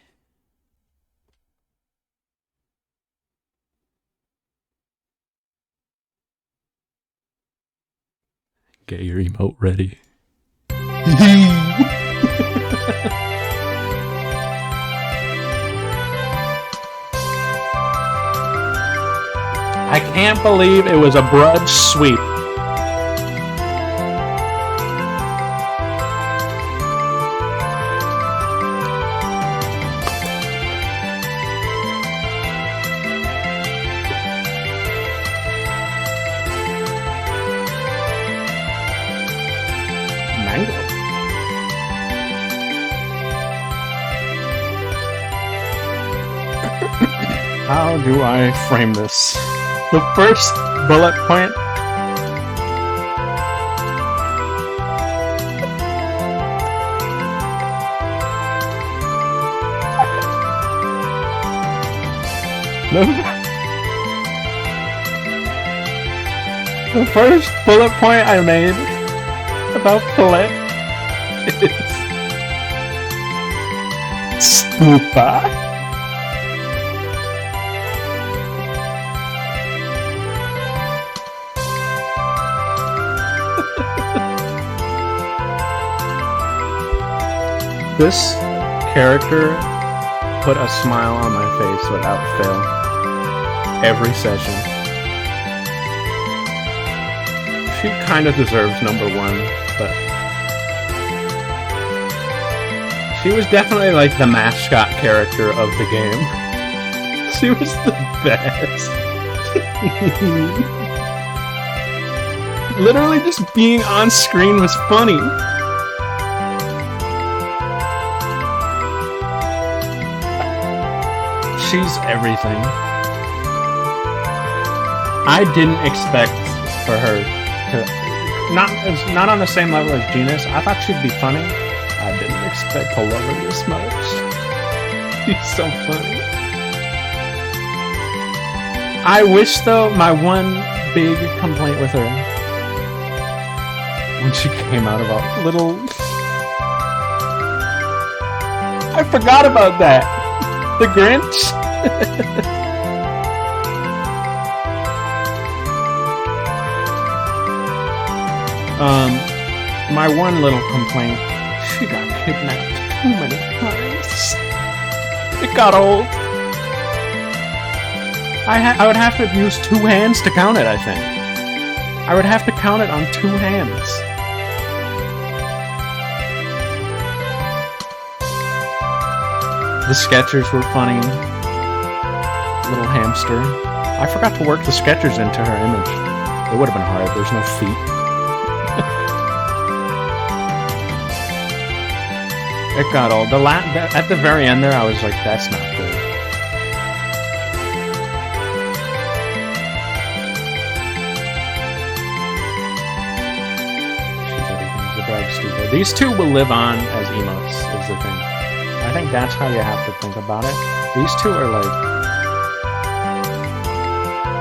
S1: Get your emote ready. I can't believe it was a brunch sweep. Mango. How do I frame this? The first bullet point. The first bullet point I made about Paulette is Stupa. This character put a smile on my face without fail. Every session. She kind of deserves number one, but she was definitely like the mascot character of the game. She was the best. Literally just being on screen was funny. She's everything. I didn't expect for her to not on the same level as Genus. I thought she'd be funny. I didn't expect to love her this much. She's so funny. I wish though, my one big complaint with her when she came out of a little, I forgot about that. The Grinch. My one little complaint, she got kidnapped too many times. It got old. I would have to use two hands to count it, I think. I would have to count it on two hands. The Skechers were funny. Little hamster. I forgot to work the Skechers into her image. It would have been hard. There's no feet. It got old. At the very end there, I was like, that's not good. She's everything. The brag stupid. These two will live on as emotes, is the thing. I think that's how you have to think about it. These two are like the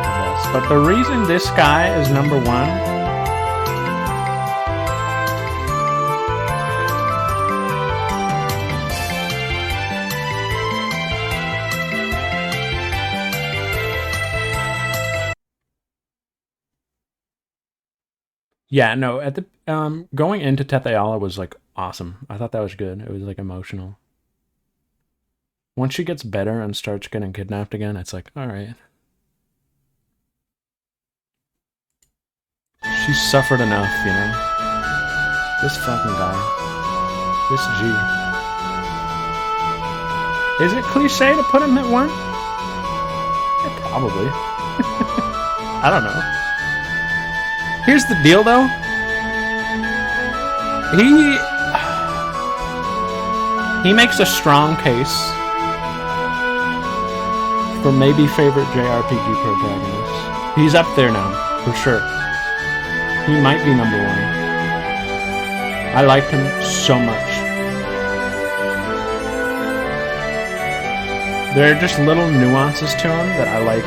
S1: best. But the reason this guy is number one Yeah, no, at the going into Tetheala was like awesome. I thought that was good. It was like emotional. Once she gets better and starts getting kidnapped again, it's like, all right. She's suffered enough, you know? This fucking guy. This G. Is it cliche to put him at 1? Yeah, probably. I don't know. Here's the deal, though. He makes a strong case for maybe favorite JRPG protagonist. He's up there now, for sure. He might be number 1. I like him so much. There are just little nuances to him that I like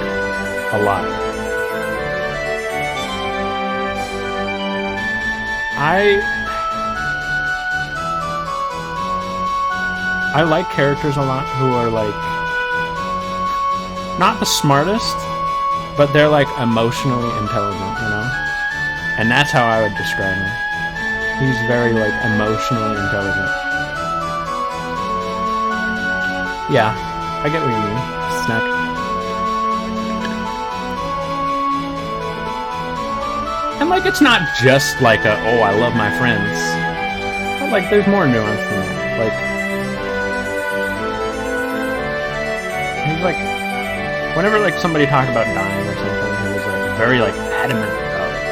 S1: a lot. I like characters a lot who are like not the smartest, but they're like emotionally intelligent, you know? And that's how I would describe him. He's very like emotionally intelligent. Yeah, I get what you mean. Snack. And like it's not just like a, oh, I love my friends. But like there's more nuance than that. Like he's like whenever like somebody talked about dying or something, he was like very like adamant about it.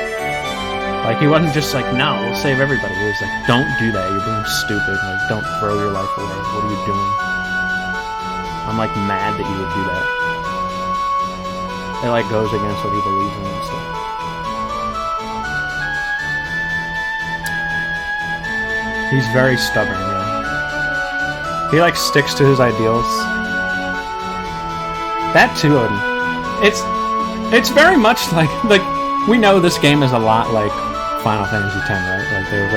S1: Like he wasn't just like, no, we'll save everybody. He was like, don't do that, you're being stupid, like don't throw your life away. What are you doing? I'm like mad that you would do that. It like goes against what he believes in and stuff. He's very stubborn, yeah. He like sticks to his ideals. That too, it's very much like we know this game is a lot like Final Fantasy X, right? Like there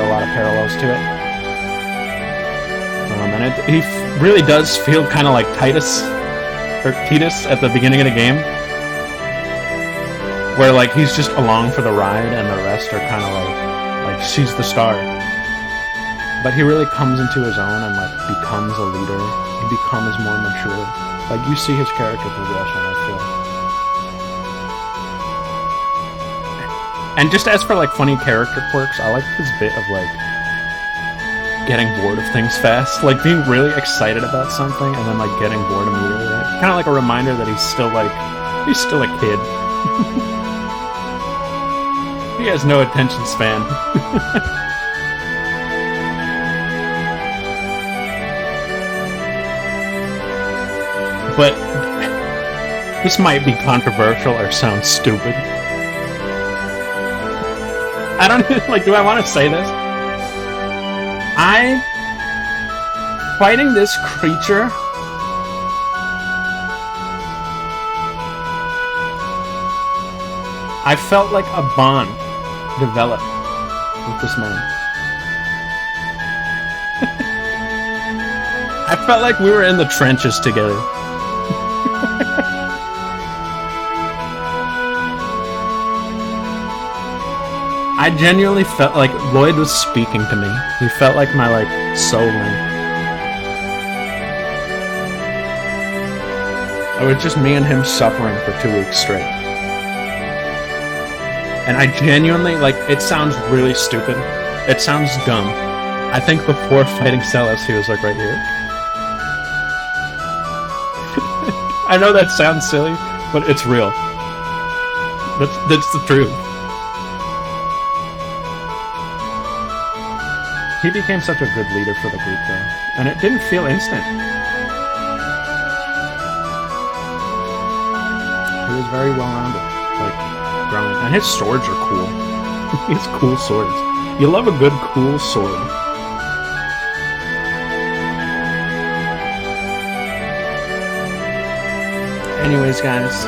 S1: are a lot of parallels to it. And he really does feel kind of like Titus at the beginning of the game, where like he's just along for the ride and the rest are kind of like she's the star. But he really comes into his own and like becomes a leader. He becomes more mature. Like you see his character progression, I feel. And just as for like funny character quirks, I like his bit of like getting bored of things fast, like being really excited about something and then like getting bored immediately. Kind of like a reminder that he's still a kid. He has no attention span. But this might be controversial or sound stupid. I don't like, do I want to say this? Fighting this creature I felt like a bond developed with this man. I felt like we were in the trenches together. I genuinely felt like Lloyd was speaking to me. He felt like my soul link. It was just me and him suffering for 2 weeks straight. And I genuinely, it sounds really stupid. It sounds dumb. I think before fighting Celes, he was right here. I know that sounds silly, but it's real. That's the truth. He became such a good leader for the group, though. And it didn't feel instant. He was very well-rounded, growing. And his swords are cool. He has cool swords. You love a good, cool sword. Anyways, guys,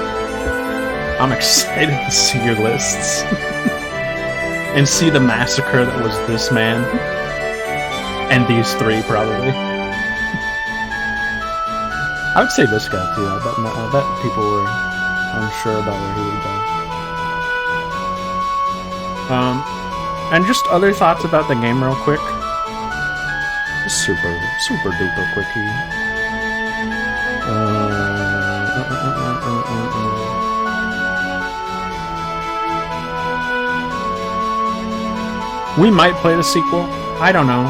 S1: I'm excited to see your lists. And see the massacre that was this man. And these 3, probably. I would say this guy, too. I bet people were unsure about where he would And just other thoughts about the game real quick. Super duper quickie. We might play the sequel. I don't know.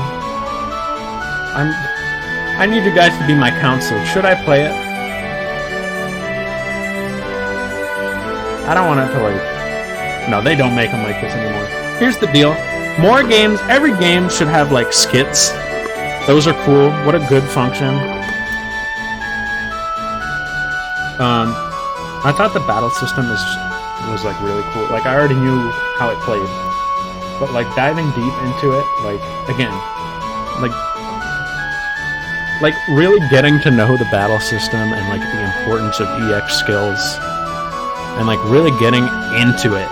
S1: I need you guys to be my counsel. Should I play it? I don't want it to like... No, they don't make them like this anymore. Here's the deal. More games, every game should have like skits. Those are cool. What a good function. I thought the battle system was like really cool. Like I already knew how it played. But like diving deep into it, like again, like really getting to know the battle system and like the importance of EX skills and like really getting into it.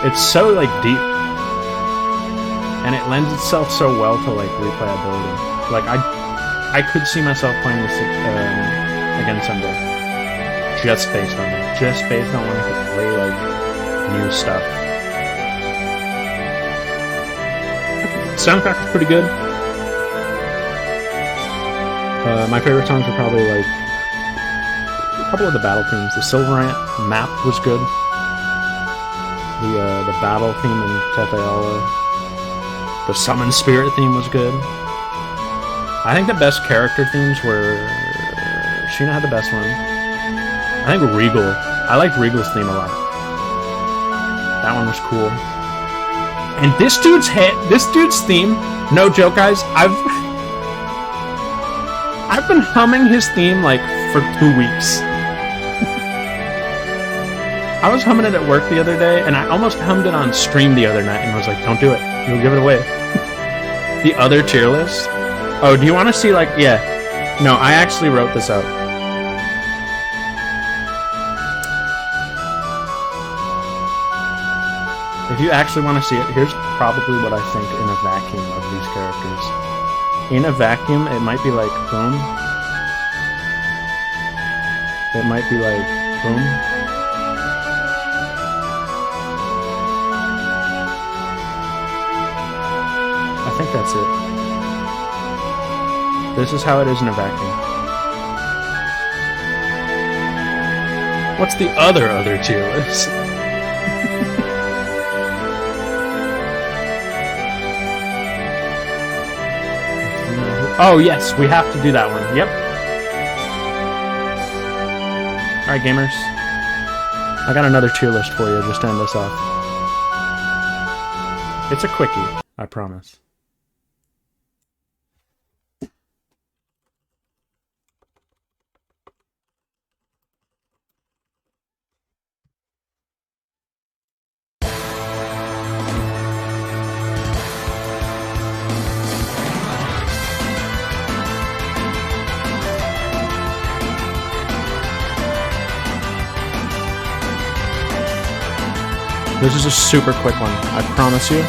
S1: It's so like deep. And it lends itself so well to like replayability. Like I could see myself playing this again someday. Just based on it. Just based on when I could play like new stuff. Soundtrack is pretty good. My favorite songs are probably like a couple of the battle themes. The Silverant map was good. The battle theme in Tetheala. The Summon Spirit theme was good. I think the best character themes were... Sheena had the best one. I think Regal. I liked Regal's theme a lot. That one was cool. And this dude's theme, no joke guys, I've been humming his theme like for 2 weeks. I was humming it at work the other day, and I almost hummed it on stream the other night, and I was like, don't do it. You'll give it away. The other tier list? Oh, do you want to see, like, yeah. No, I actually wrote this out. If you actually want to see it, here's probably what I think in a vacuum of these characters. In a vacuum, it might be like, boom. It might be like, boom. I think that's it. This is how it is in a vacuum. What's the other tier list? Oh yes, we have to do that one. Yep. Alright gamers. I got another tier list for you just to end this off. It's a quickie, I promise. This is a super quick one, I promise you.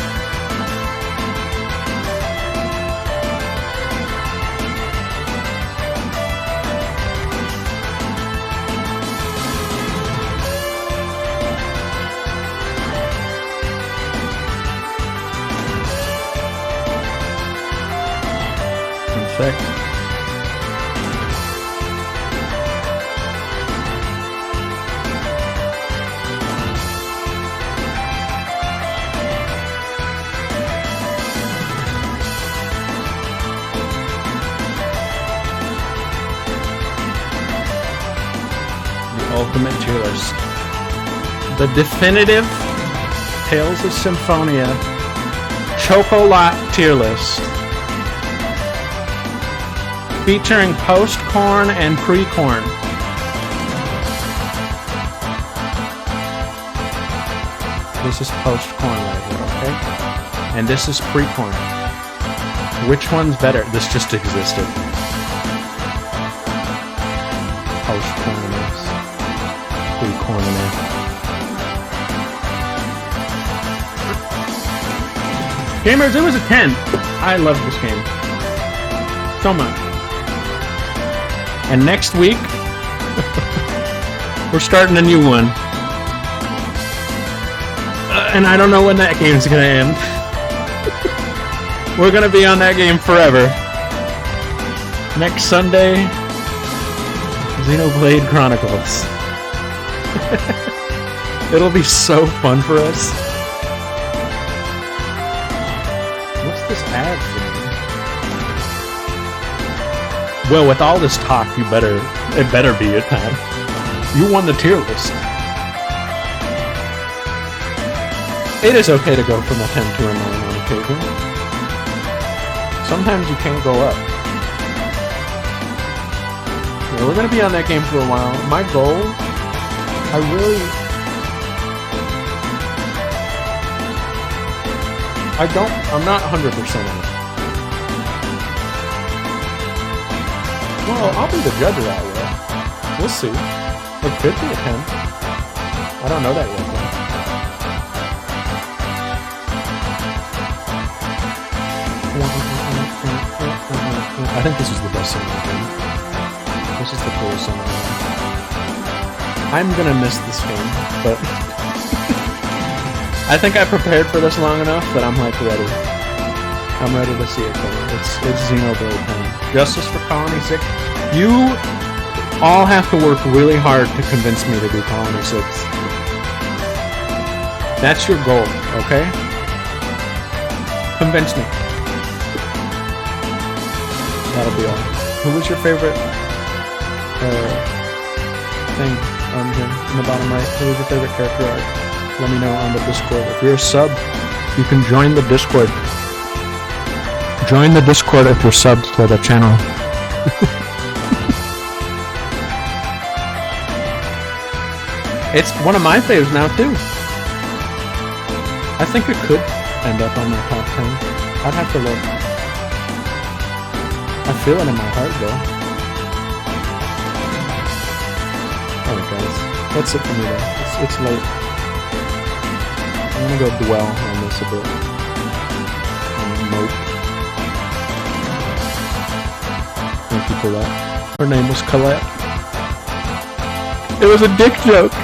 S1: One sec. Ultimate tier list. The definitive Tales of Symphonia Chocolat tier list. Featuring post-corn and pre-corn. This is post-corn right here, okay? And this is pre-corn. Which one's better? This just existed. Post-corn and this. Pre-corn and this. Gamers, it was a 10. I love this game. So much. And next week, we're starting a new one. and I don't know when that game's gonna end. We're gonna be on that game forever. Next Sunday, Xenoblade Chronicles. It'll be so fun for us. What's this ad for? Well, with all this talk, it better be a time. You won the tier list. It is okay to go from a 10 to a 9 on occasion. Sometimes you can't go up. Yeah, we're gonna be on that game for a while. My goal, I'm not 100% on it. Well, I'll be the judge of that, will. We'll see. It could be a 10. I don't know that yet, though. I think this is the best song in the game. This is the coolest song in the game. I'm gonna miss this game, but I think I prepared for this long enough that I'm like ready. I'm ready to see it coming. It's Xenoblade time. Justice for Colony 6. You all have to work really hard to convince me to do Colony 6. That's your goal, okay? Convince me. That'll be all. Who was your favorite thing on here in the bottom right? Who was your favorite character art? Let me know on the Discord. If you're a sub, you can join the Discord. Join the Discord if you're subbed to the channel. It's one of my faves now too. I think it could end up on my top 10. I'd have to look. I feel it in my heart though. Alright guys, that's it for me though. It's late. I'm gonna go dwell on this a bit. Mope. Thank you, Colette. Her name was Colette. It was a dick joke.